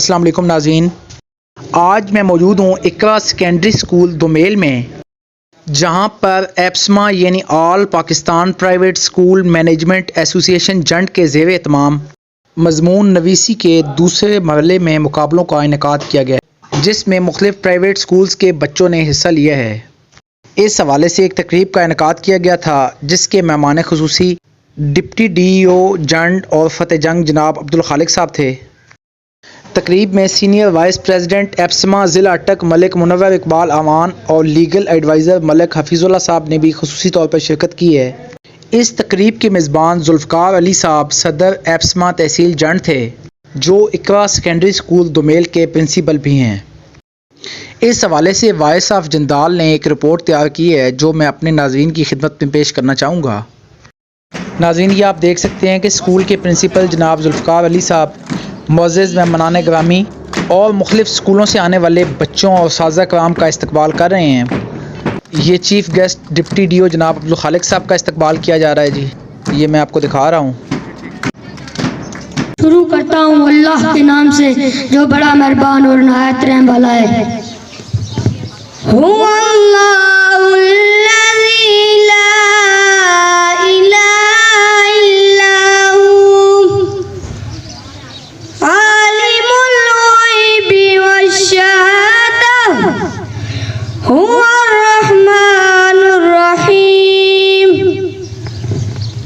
अस्सलाम वालेकुम नाज़रीन, आज मैं मौजूद हूँ इकरा सेकेंडरी स्कूल दोमेल में, जहाँ पर एप्समा यानी all Pakistan private school management association जंट के ज़ेर एहतमाम मज़मून नवीसी के दूसरे मरहले में मुकाबलों का इनेकाद किया गया, जिसमें मुख्तलिफ प्राइवेट स्कूल्स के बच्चों ने हिस्सा लिया है। इस हवाले से एक तकरीब का इनेकाद किया गया था, जिसके मेहमान ख़ुसूसी डिप्टी DEO जंट और फ़तेह जंग जनाब अब्दुल खालिक साहब थे। तकरीब में सीनियर वाइस प्रेसिडेंट एप्समा ज़िला अटक मलिक मुनव्वर इकबाल आवान और लीगल एडवाइज़र मलिक हफीज़ुल्लाह साहब ने भी ख़ुसूसी तौर पर शिरकत की है। इस तकरीब के मेज़बान जुल्फ़कार अली साहब सदर एप्समा तहसील जंट थे, जो इकरा सेकेंडरी स्कूल दोमेल के प्रिंसिपल भी हैं। इस हवाले से वाइस ऑफ जंदाल ने एक रिपोर्ट तैयार की है, जो मैं अपने नाज़रीन की खिदमत में पेश करना चाहूँगा। नाज़रीन, ये आप देख सकते हैं कि स्कूल के प्रिंसिपल जनाब जुल्फ़कार अली साहब मुअज़्ज़ज़ मेहमानान गिरामी और मुख्तलिफ़ स्कूलों से आने वाले बच्चों और साज़ा कराम का इस्तकबाल कर रहे हैं। ये चीफ़ गेस्ट डिप्टी DEO जनाब अब्दुल खालिक साहब का इस्तकबाल किया जा रहा है। जी, ये मैं आपको दिखा रहा हूँ। शुरू करता हूँ अल्लाह के नाम से, जो बड़ा मेहरबान और नहायत रहम वाला है।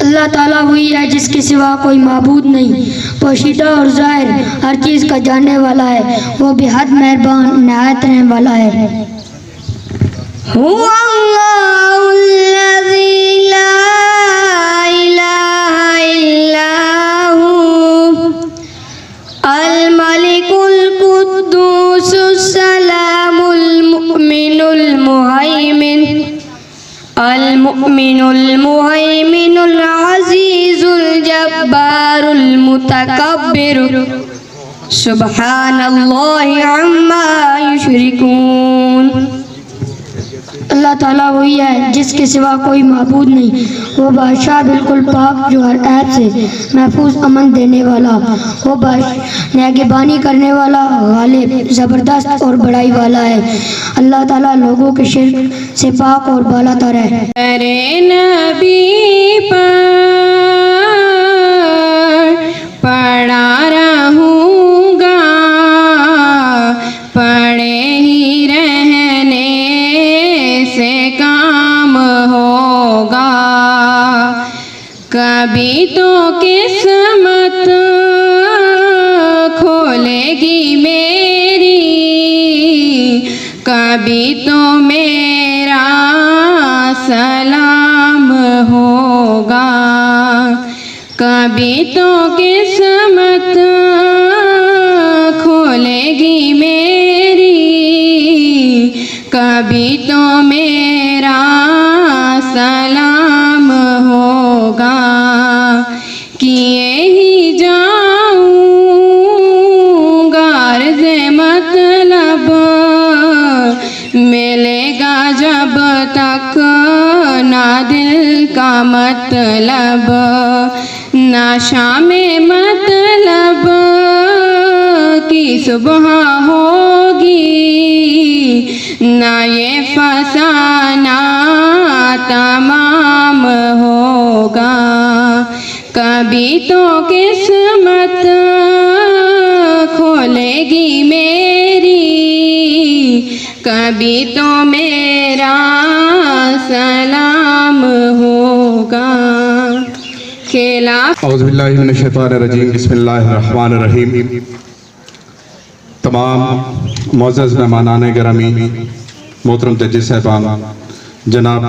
अल्लाह ताला वही है जिसके सिवा कोई माबूद नहीं, पोशीदा और ज़ाहिर हर चीज़ का जानने वाला है, वो बेहद मेहरबान नहायत रहने वाला है। अल मलिकुल कुद्दूसुस सलामुल मुमिनुल मुहैमिन अल मुमिनुल मुहैमिनुल अज़ीज़ुल जब्बारुल मुतकब्बिर सुब्हानल्लाहि अम्मा युशरिकून। अल्लाह ताला वही है जिसके सिवा कोई माबूद नहीं, वो बादशाह बिल्कुल पाक जो हर ऐब से महफूज अमन देने वाला, वो नेगेबानी करने वाला, गालिब ज़बरदस्त और बड़ाई वाला है। अल्लाह ताला लोगों के शिर्क से पाक और बालातर है। अरे नबी पर पढ़ा रहूँगा, पढ़े ही रहने से काम होगा, कभी तो किस्मत खोलेगी मेरी, कभी तो मेरा सलाम होगा, कभी तो किस्मत खोलेगी मेरी, कभी तो मेरा सलाम होगा। किए ही जाऊँगा अर्ज़ मतलब, मिलेगा जब तक ना दिल का मतलब, ना शाम मतलब की सुबह होगी, ना ये फसाना तमाम होगा, कभी तो किस्मत खोलेगी मेरी, कभी तो मेरा सलाम होगा। खेला औज़ु बिल्लाहि मिनश शैतानिर रजीम, बिस्मिल्लाहिर रहमानिर रहीम। तमाम मुअज़्ज़ज़ मेहमानान गिरामी, मोहतरम जज साहबान, जनाब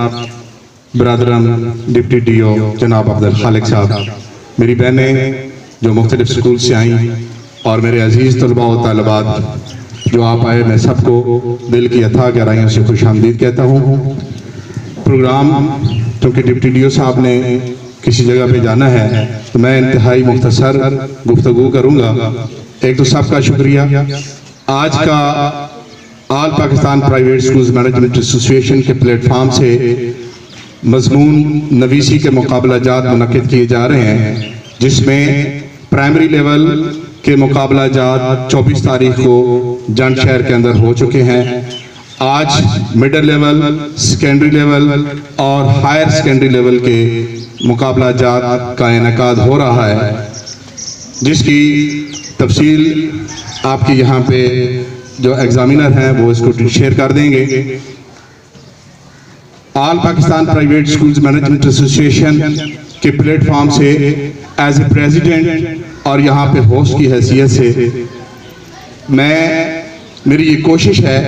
बरदरान डिप्टी DEO जनाब अब्दुल खालिक साहब, मेरी बहनें जो मुख्तलिफ स्कूल से आई और मेरे अजीज़ तलबा व तालिबात जो आप आए, मैं सबको दिल की अथाह गहराइयों से खुशामदीद कहता हूँ। प्रोग्राम क्योंकि डिप्टी DEO साहब ने किसी जगह पे जाना है, तो मैं इंतहाई मुख्तसर गुफ्तगू करूँगा। एक तो सबका शुक्रिया, आज का all Pakistan private schools management association के प्लेटफार्म से मजमून नवीसी के मुकाबला जात मुनक़िद किए जा रहे हैं, जिसमें प्राइमरी लेवल के मुकाबला जात 24 तारीख को जंड शहर के अंदर हो चुके हैं। आज मिडिल लेवल, सेकेंडरी लेवल और हायर सेकेंडरी लेवल के मुकाबला जात का इनेकाद हो रहा है, जिसकी तफसील आपके यहाँ पे जो एग्जामिनर हैं वो इसको शेयर कर देंगे। All Pakistan private schools management association के प्लेटफॉर्म से एज ए प्रेसिडेंट और यहाँ पे होस्ट की हैसियत से मेरी ये कोशिश है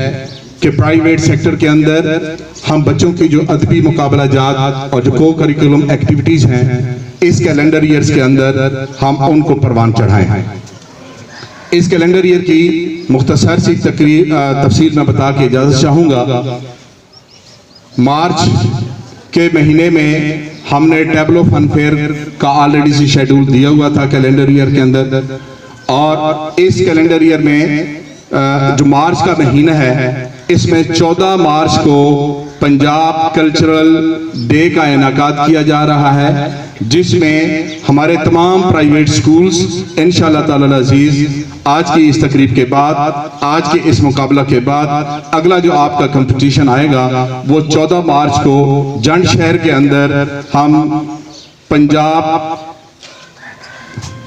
कि प्राइवेट सेक्टर के अंदर हम बच्चों की जो अदबी मुकाबला जात और जो को करिकुलम एक्टिविटीज़ हैं इस कैलेंडर ईयर्स के अंदर हम उनको परवान चढ़ाएं। इस कैलेंडर ईयर की मुख्तसर सी तफसील मैं बता के इजाज़त चाहूँगा। मार्च के महीने में हमने टैबलो फन फेयर का ऑलरेडी से शेड्यूल दिया हुआ था कैलेंडर ईयर के अंदर, और इस कैलेंडर ईयर में जो मार्च का महीना है इसमें 14 मार्च को पंजाब कल्चरल डे का इनेकाद किया जा रहा है, जिसमें हमारे तमाम प्राइवेट स्कूल्स इंशाअल्लाह ताला अजीज आज की इस तकरीब के बाद, आज के इस मुकाबला के बाद अगला जो आपका कंपटीशन आएगा वो 14 मार्च को जंड शहर के अंदर हम पंजाब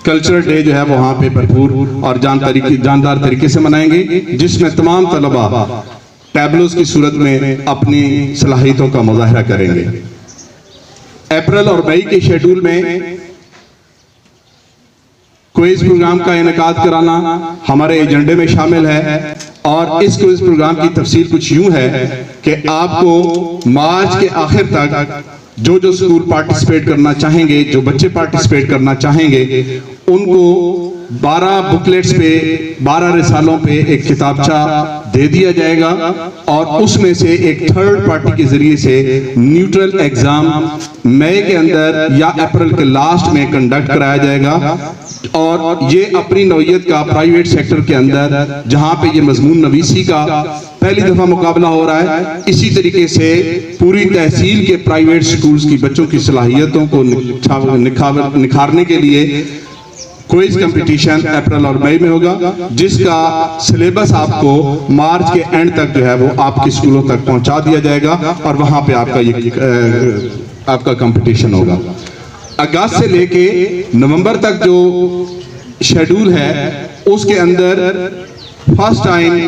कल्चरल डे जो है वहाँ पे भरपूर और जानदार तरीके से मनाएंगे, जिसमें तमाम तलबा टैबलोस की सूरत में अपनी सलाहियतों का मुजाहरा करेंगे। अप्रैल और मई के शेड्यूल में क्विज प्रोग्राम का इनेकाद कराना हमारे एजेंडे में शामिल है, और इस क्विज प्रोग्राम की तफसील कुछ यूं है कि आपको मार्च के आखिर तक जो स्कूल पार्टिसिपेट करना चाहेंगे, जो बच्चे पार्टिसिपेट करना चाहेंगे, उनको 12 बुकलेट्स पे 12 रिसालों पे एक किताबचा दे दिया जाएगा, और उसमें से एक थर्ड पार्टी के जरिए से न्यूट्रल एग्जाम मई के अंदर या अप्रैल के लास्ट में कंडक्ट कराया जाएगा। और ये अपनी नौयत का प्राइवेट सेक्टर के अंदर जहां पे ये मजमून नवीसी का पहली दफा मुकाबला हो रहा है, इसी तरीके से पूरी तहसील के प्राइवेट स्कूल्स की बच्चों की सलाहियतों को निखारने के लिए क्विज कंपटीशन अप्रैल और मई में होगा, जिसका सिलेबस आपको मार्च के एंड तक जो है वो आपके स्कूलों तक पहुंचा दिया जाएगा, और वहां पे आपका कंपटीशन होगा। अगस्त से लेके नवंबर तक जो शेड्यूल है उसके अंदर फर्स्ट टाइम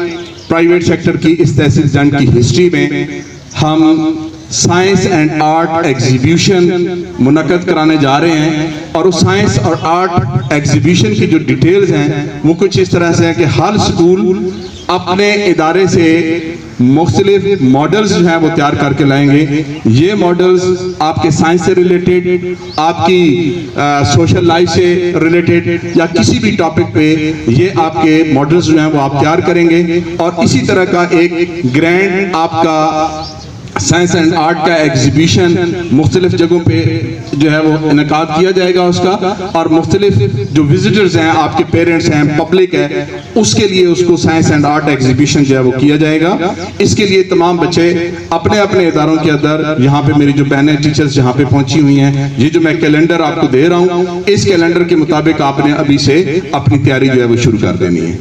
प्राइवेट सेक्टर की इस तहसील जंड की हिस्ट्री में हम साइंस एंड आर्ट एग्जीबिशन मुनक्कद कराने जा रहे हैं, और उस साइंस और आर्ट एग्जीबिशन की जो डिटेल्स हैं वो कुछ इस तरह से है कि हर स्कूल अपने इदारे से मुख्तलिफ मॉडल्स जो हैं वो तैयार करके लाएंगे। ये मॉडल्स आपके साइंस से रिलेटेड, आपकी सोशल लाइफ से रिलेटेड या किसी भी टॉपिक पे ये आपके मॉडल्स जो हैं वो आप तैयार करेंगे, और इसी तरह का एक ग्रैंड आपका साइंस एंड आर्ट का एग्जीबिशन मुख्तलिफ जगहों पे जो है वो इनेकाद किया जाएगा उसका, और मुख्तलिफ जो विजिटर्स हैं, आपके पेरेंट्स हैं, पब्लिक है, उसके लिए उसको साइंस एंड आर्ट एग्जीबिशन जो है वो किया जाएगा। इसके लिए तमाम बच्चे अपने अपने इदारों के अंदर, यहाँ पे मेरी जो बहनें टीचर्स यहाँ पे पहुंची हुई हैं, ये जो मैं कैलेंडर आपको दे रहा हूँ, इस कैलेंडर के मुताबिक आपने अभी से अपनी तैयारी जो है वो शुरू कर देनी है।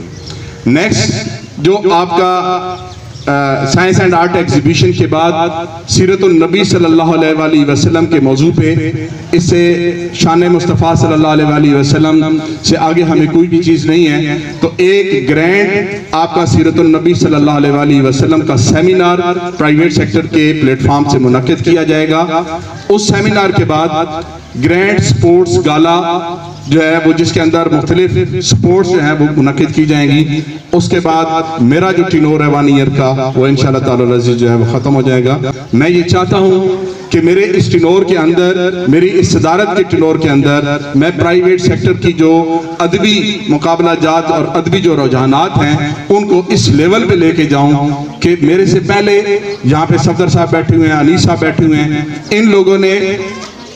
नेक्स्ट जो आपका साइंस एंड आर्ट एग्जीबिशन के बाद सीरतुन नबी सल्लल्लाहु अलैहि वसल्लम के मौजू पे, इससे शान मुस्तफ़ा सल्लल्लाहु अलैहि वसल्लम से आगे हमें कोई भी चीज़ नहीं है, तो एक ग्रैंड आपका सीरतुन नबी सल्लल्लाहु अलैहि वसल्लम का सेमिनार प्राइवेट सेक्टर के प्लेटफॉर्म से मुनक्किद किया जाएगा। उस सेमिनार के बाद ग्रैंड स्पोर्ट्स गाला जो है वो, जिसके अंदर मुख्तलिफ स्पोर्ट्स जो है वो मुनक्किद की जाएंगी। उसके बाद मेरा जो टिनोर है 1 ईयर का, वो इंशाअल्लाह ताला अज़ीज़ जो है वो ख़त्म हो जाएगा। मैं ये चाहता हूँ कि मेरे इस टिनोर के अंदर, मेरी इस सदारत के टिनोर के अंदर, मैं प्राइवेट सेक्टर की जो अदबी मुकाबला जात और अदबी जो रुझानात हैं उनको इस लेवल पे लेके जाऊं कि मेरे से पहले यहाँ पे सफदर साहब बैठे हुए हैं, अनीस साहब बैठे हुए हैं, इन लोगों ने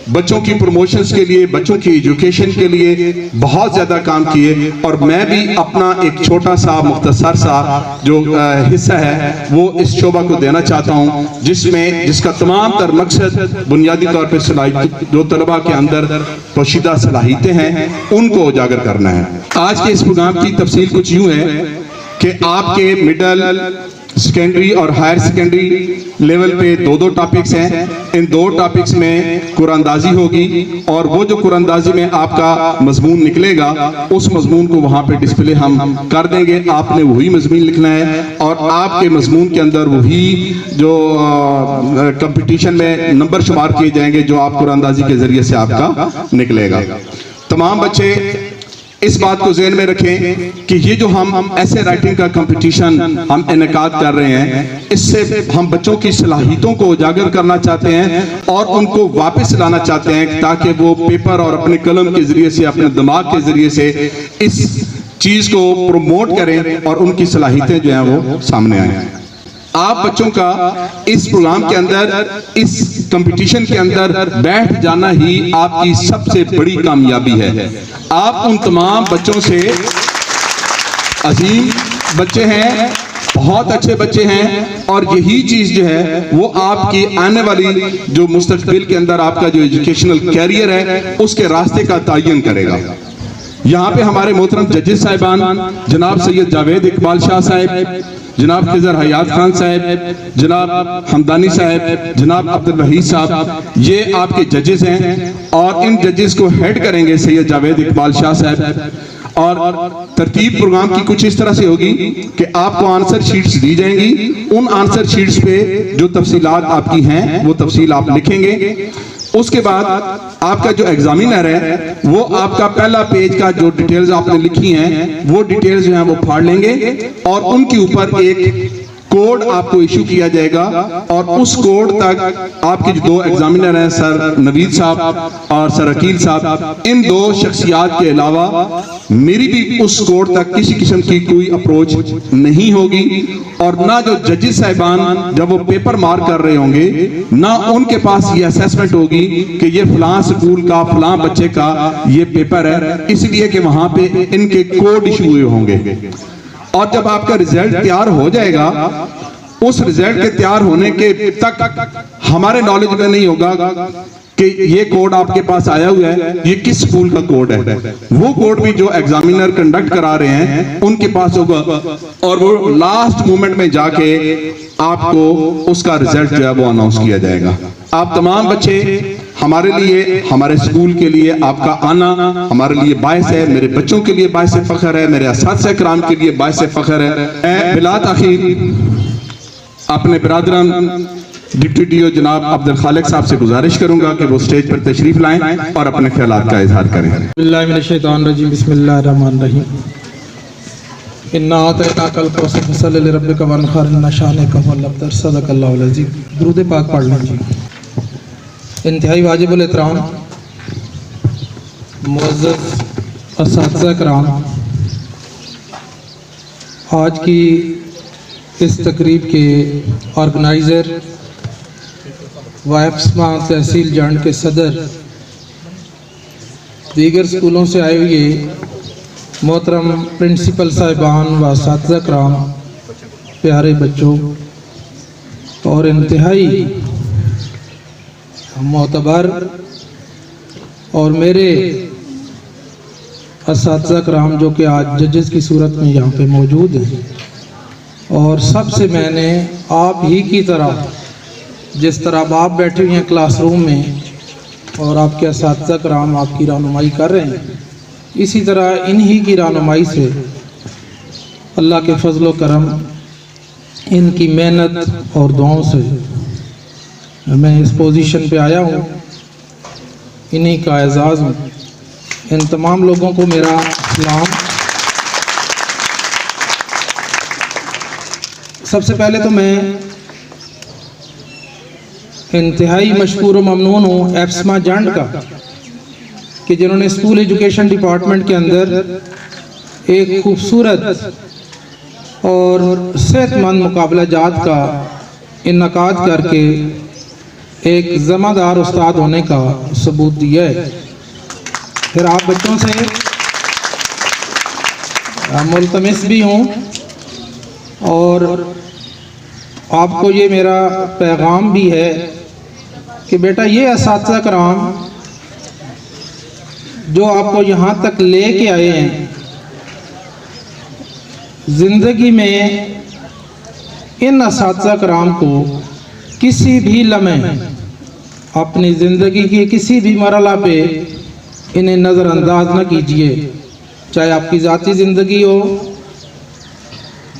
बच्चों की प्रमोशंस के लिए, बच्चों की एजुकेशन के लिए बहुत ज़्यादा काम किए। और मैं भी अपना एक छोटा सा मुख्तसर सा जो हिस्सा है वो इस शोबा को देना चाहता हूँ, जिसका तमाम तर मकसद बुनियादी तौर पर सलाहियत जो तलबा के अंदर पोशीदा सलाहियतें हैं उनको उजागर करना है। आज के इस प्रोग्राम की तफसील कुछ यूँ है कि आपके मिडल, सेकेंडरी और हायर सेकेंडरी लेवल पे दो टॉपिक्स हैं। इन 2 टॉपिक्स में कुरानंदाजी होगी और वो जो कुरानंदाजी में आपका मजमून निकलेगा उस मजमून को वहाँ पे डिस्प्ले हम कर देंगे। आपने वही मजमून लिखना है और आपके मजमून के अंदर वही जो कंपटीशन में नंबर शुमार किए जाएंगे जो आप कुरानंदाजी के जरिए से आपका निकलेगा। तमाम बच्चे इस बात को ज़हन में रखें कि ये जो हम ऐसे राइटिंग का कंपटीशन हम इनेकाद कर रहे हैं, इससे हम बच्चों की सलाहियतों को उजागर करना चाहते हैं और उनको वापस लाना चाहते हैं ताकि वो पेपर और अपने कलम के जरिए से, अपने दिमाग के जरिए से इस चीज़ को प्रमोट करें और उनकी सलाहियतें जो हैं वो सामने आएँ। आप बच्चों का इस प्रोग्राम के अंदर, इस कंपटीशन के अंदर बैठ जाना ही आपकी सबसे बड़ी कामयाबी है। आप उन तमाम बच्चों से, अजीम बच्चे हैं, बहुत अच्छे बच्चे हैं और यही चीज़ जो है वो आपकी आने वाली जो मुस्तकबिल के अंदर आपका जो एजुकेशनल कैरियर है उसके रास्ते का तयन करेगा। यहाँ पे हमारे मोहतरम जजेस साहिबान जनाब सैयद जावेद इकबाल शाह साहब, जनाब खिजर हयात खान साहब, जनाब हमदानी साहब, जनाब अब्दुल वहीद साहब, ये आपके जजेस हैं और इन जजेस को हेड करेंगे सैयद जावेद इकबाल शाह साहब। और तरतीब प्रोग्राम की कुछ इस तरह से होगी कि आपको आंसर शीट्स दी जाएंगी। उन आंसर शीट्स पे जो तफसीलात आपकी हैं वो तफसील आप लिखेंगे। उसके बाद आपका जो एग्जामिनर है वो आपका पहला पेज का जो डिटेल्स आपने लिखी हैं वो डिटेल्स जो हैं वो फाड़ लेंगे और उनके ऊपर एक कोड आपको इशू किया जाएगा और उस कोड तक आपके जो 2 एग्जामिनर हैं, सर नवीद साहब और सर अकील साहब, इन 2 शख्सियात के अलावा मेरी भी उस कोड तक किसी किस्म की कोई अप्रोच नहीं होगी और ना जो जजेस साहिबान जब वो पेपर मार्क कर रहे होंगे ना उनके पास ये असेसमेंट होगी कि ये फलां स्कूल का फलां बच्चे का ये पेपर है, इसलिए कि वहां पे इनके कोड इशू हुए होंगे। और जब आपका रिजल्ट तैयार हो जाएगा, उस रिजल्ट के तैयार होने के तक हमारे नॉलेज में नहीं होगा कि ये कोड आपके पास आया हुआ है, ये किस स्कूल का कोड है। वो कोड भी जो एग्जामिनर कंडक्ट करा रहे हैं उनके पास होगा और वो लास्ट मोमेंट में जाके आपको उसका रिजल्ट जो है वो अनाउंस किया जाएगा। आप तमाम बच्चे, हमारे लिए, हमारे स्कूल के लिए आपका आना हमारे लिए बायस है, मेरे बच्चों के लिए बायस फख्र है, मेरे असातिज़ा किराम के लिए बायस फख्र है। मैं बिला ताखीर अपने बिरादरान डिप्टी डीओ जनाब अब्दुल खालिक साहब से गुजारिश करूंगा कि वो स्टेज पर तशरीफ लाएं और अपने ख्यालात का इजहार करें। बिस्मिल्लाहिर्रहमानिर्रहीम, बिस्मिल्लाहिर्रहमानिर्रहीम। इन्ना अतैनाकल कौसर फसल्लि लिरब्बिका वन्हर इन्ना शानिअका हुवल अब्तर, सदक़ल्लाहुल अज़ीम। दुरूद पाक पढ़ लें जी। इंतहाई वाजिबुल एहतराम मुअज़्ज़ज़ असातिज़ा किराम, आज की इस तकरीब के ऑर्गेनाइज़र व एप्समा तहसील जंड के सदर, दीगर स्कूलों से आए हुए मोहतरम प्रिंसिपल साहिबान व असातिज़ा किराम, प्यारे बच्चों और इंतहाई मोतबर और मेरे असातिज़ा किराम जो कि आज जजेस की सूरत में यहाँ पे मौजूद हैं, और सबसे मैंने आप ही की तरह, जिस तरह आप बैठे हुए हैं क्लासरूम में और आपके असातिज़ा किराम आपकी रहनुमाई कर रहे हैं, इसी तरह इन्हीं की रहनुमाई से अल्लाह के फजल करम, इनकी मेहनत और दुआओं से मैं इस पोजीशन पे आया हूँ। इन्हीं का एजाज़ हूँ। इन तमाम लोगों को मेरा सलाम। सबसे पहले तो मैं इंतहाई मशकूर व ममनून हूँ एप्समा जंड का कि जिन्होंने स्कूल एजुकेशन डिपार्टमेंट के अंदर एक खूबसूरत और सेहतमंद मुकाबला जात का इन्नकाद करके एक ज़िम्मेदार उस्ताद होने का सबूत दिया है। फिर आप बच्चों से मुल्तमिस भी हूँ और आपको ये मेरा पैगाम भी है कि बेटा ये असातिज़ा कराम जो आपको यहाँ तक ले के आए हैं, ज़िंदगी में इन असातिज़ा कराम को किसी भी लम्हे अपनी ज़िंदगी के किसी भी मरला पे इन्हें नज़रअंदाज न कीजिए, चाहे आपकी ज़ाती ज़िंदगी हो,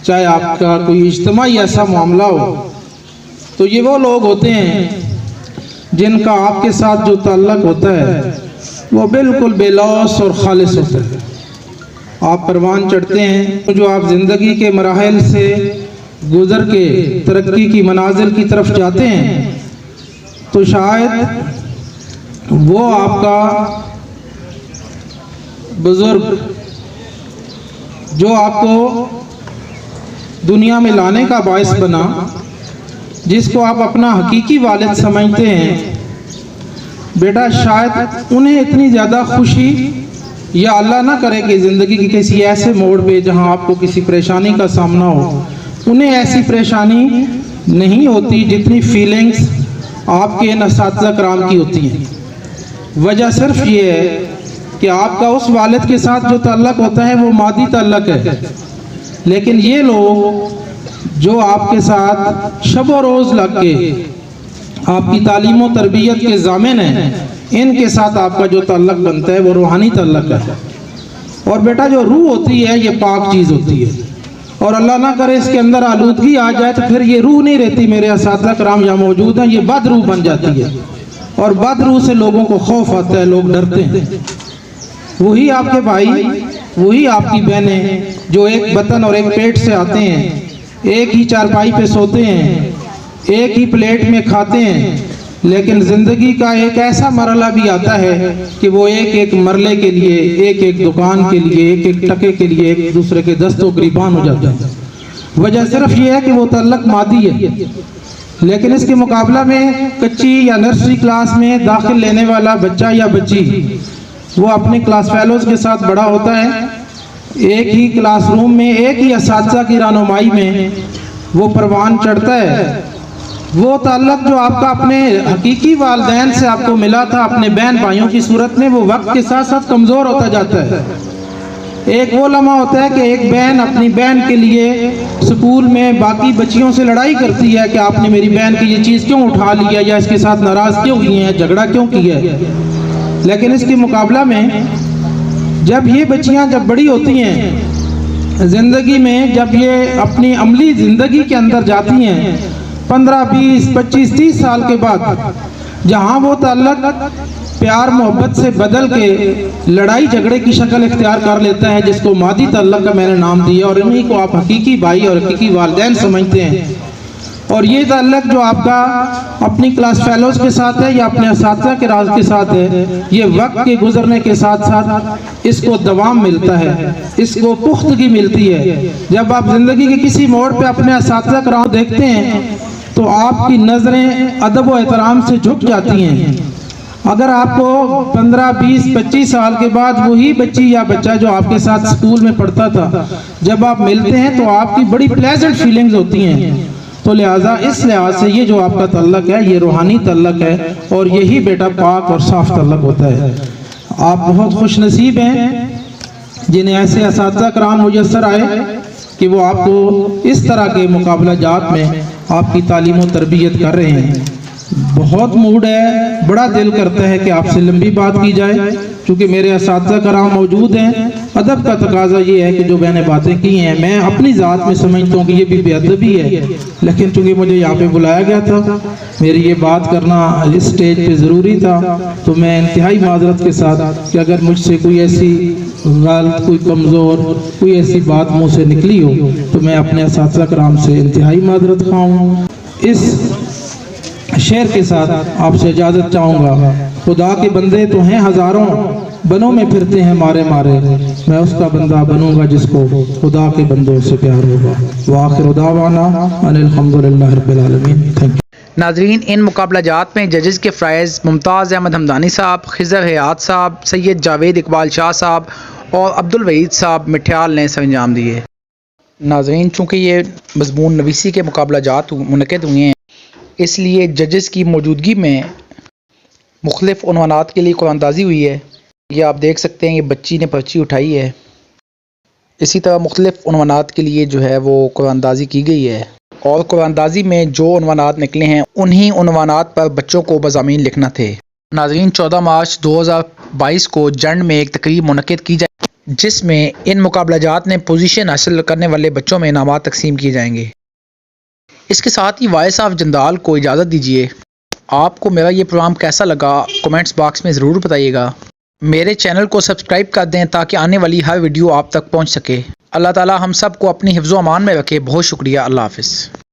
चाहे आपका कोई इज्तिमाई ऐसा मामला हो। तो ये वो लोग होते हैं जिनका आपके साथ जो ताल्लुक़ होता है वो बिल्कुल बेलौस और खालिस होता है। आप परवान चढ़ते हैं, जो आप ज़िंदगी के मराहिल से गुज़र के तरक्की की मनाजिल की तरफ जाते हैं, तो शायद वो आपका बुज़ुर्ग जो आपको दुनिया में लाने का बायस बना, जिसको आप अपना हकीकी वालिद समझते हैं, बेटा शायद उन्हें इतनी ज़्यादा खुशी या अल्लाह ना करे कि ज़िंदगी के किसी ऐसे मोड़ पे जहां आपको किसी परेशानी का सामना हो, उन्हें ऐसी परेशानी नहीं होती जितनी फीलिंग्स आपके इन असातिज़ा कराम की होती हैं। वजह सिर्फ ये है कि आपका उस वालिद के साथ जो ताल्लुक़ होता है वो मादी ताल्लुक़ है, लेकिन ये लोग जो आपके साथ शब व रोज़ लग के आपकी तालीम व तरबियत के ज़ामिन हैं, इनके साथ आपका जो ताल्लुक़ बनता है वो रूहानी ताल्लुक़ है। और बेटा जो रूह होती है ये पाक चीज़ होती है, और अल्लाह ना करे इसके अंदर आलूदगी आ जाए तो फिर ये रूह नहीं रहती। मेरे असातिज़ा कराम यहाँ मौजूद हैं, ये बद रूह बन जाती है, और बद रूह से लोगों को खौफ आता है, लोग डरते हैं। वही आपके भाई, वही आपकी बहनें जो एक बतन और एक पेट से आते हैं, एक ही चारपाई पे सोते हैं, एक ही प्लेट में खाते हैं, लेकिन ज़िंदगी का एक ऐसा मरला भी आता है कि वो एक एक मरले के लिए, एक एक दुकान के लिए, एक एक टके के लिए एक दूसरे के दस्तों गिरबान हो जाता है। वजह सिर्फ ये है कि वो ताल्लुक़ मादी है। लेकिन इसके मुकाबला में कच्ची या नर्सरी क्लास में दाखिल लेने वाला बच्चा या बच्ची, वो अपने क्लास फेलोज़ के साथ बड़ा होता है, एक ही क्लासरूम में, एक ही असातिज़ा की रहनुमाई में वो परवान चढ़ता है। वो ताल्लुक़ जो आपका अपने हकीकी वालिदैन से आपको मिला था अपने बहन भाइयों की सूरत में, वो वक्त के साथ साथ कमज़ोर होता जाता है। एक वो लम्हा होता है कि एक बहन अपनी बहन के लिए स्कूल में बाकी बच्चियों से लड़ाई करती है कि आपने मेरी बहन की ये चीज़ क्यों उठा लिया, या इसके साथ नाराज़ क्यों किए हैं, झगड़ा क्यों किया है। लेकिन इसके मुकाबला में जब ये बच्चियाँ जब बड़ी होती हैं ज़िंदगी में, जब ये अपनी अमली ज़िंदगी के अंदर जाती हैं 15, 20, 25, 30 साल के बाद, जहाँ वो ताल्लुक़ प्यार मोहब्बत से बदल के लड़ाई झगड़े की शक्ल इख्तियार कर लेता है, जिसको मादी ताल्लुक़ का मैंने नाम दिया, और इन्हीं को आप हकीकी भाई और हकीकी वालिदैन समझते हैं। और ये ताल्लुक़ जो आपका अपनी क्लास फेलोज़ के साथ है या अपने असातिज़ा के राज के साथ है, ये वक्त के गुजरने के साथ साथ इसको दवाम मिलता है, इसको पुख्तगी मिलती है। जब आप ज़िंदगी के किसी मोड़ पे अपने असातिज़ा के राज देखते हैं तो आपकी नज़रें अदब व एहतराम से झुक जाती हैं। अगर आपको 15, 20, 25 साल के बाद वही बच्ची या बच्चा जो आपके साथ स्कूल में पढ़ता था, जब आप मिलते हैं तो आपकी बड़ी प्लेजेंट फीलिंग्स होती हैं। तो लिहाजा इस लिहाज से ये जो आपका ताल्लुक़ है ये रूहानी ताल्लुक़ है, और यही बेटा पाक और साफ़ ताल्लुक़ होता है। आप बहुत खुश नसीब हैं जिन्हें ऐसे असातिज़ा कराम मुयस्सर आए कि वो आपको इस तरह के मुकाबला जात में आपकी तालीम और तरबियत कर रहे हैं। बहुत मूड है, बड़ा दिल करता है कि आपसे लंबी बात की जाए, क्योंकि मेरे असातिज़ा कराम मौजूद हैं। अदब का तकाजा ये है कि जो मैंने बातें की हैं, मैं अपनी ज़ात में समझता हूँ कि ये भी बेअदबी है, लेकिन चूँकि मुझे यहाँ पे बुलाया गया था, मेरी ये बात करना इस स्टेज पे ज़रूरी था, तो मैं इंतहाई माजरत के साथ कि अगर मुझसे कोई ऐसी गलत, कोई कमज़ोर, कोई ऐसी बात मुँह से निकली हो तो मैं अपने असातिज़ा कराम से इंतहाई माजरत खाऊँ। इस शेर के साथ आपसे इजाज़त चाहूँगा। खुदा के बंदे तो हैं हज़ारों, बनों में फिरते हैं मारे मारे, मैं उसका बंदा बनूंगा जिसको खुदा के बंदों से प्यार होगा। व आखिर दावाना अनिल हम्दुलिल्लाहि रब्बिल आलमीन। Thank you. नाजरीन, इन मुकाबलाजात में जजेस के फ़राइज़ मुमताज़ अहमद हमदानी साहब, खिज़र हयात साहब, सैयद जावेद इकबाल शाह साहब और अब्दुल वहीद साहब मिठ्याल ने सरंजाम दिए। नाजरीन, चूँकि ये मज़मून नवीसी के मुकाबलाजात मुनक़िद हुए हैं, इसलिए जजेस की मौजूदगी में मुख्तलिफ़ उन्वानात के लिए कुरानदाज़ी हुई है। ये आप देख सकते हैं, ये बच्ची ने पर्ची उठाई है। इसी तरह मुख्तलिफ़ उन्वानात के लिए जो है वो कुरानदाज़ी की गई है और कुरानदाज़ी में जो उन्वानात निकले हैं उन्हीं उन्वानात पर बच्चों को मज़ामीन लिखना थे। नाज़रीन, 14 मार्च 2022 को जंड में एक तकरीब मुनक़िद की जाए जिसमें इन मुकाबलाजात में पोजीशन हासिल करने वाले बच्चों में इनामात तकसीम किए जाएंगे। इसके साथ ही वॉइस ऑफ जंदाल को इजाज़त दीजिए। आपको मेरा ये प्रोग्राम कैसा लगा कमेंट्स बॉक्स में ज़रूर बताइएगा। मेरे चैनल को सब्सक्राइब कर दें ताकि आने वाली हर वीडियो आप तक पहुंच सके। अल्लाह ताला हम सब को अपनी हिफ्ज़-ओ-अमान में रखे। बहुत शुक्रिया। अल्लाह हाफ़िज़।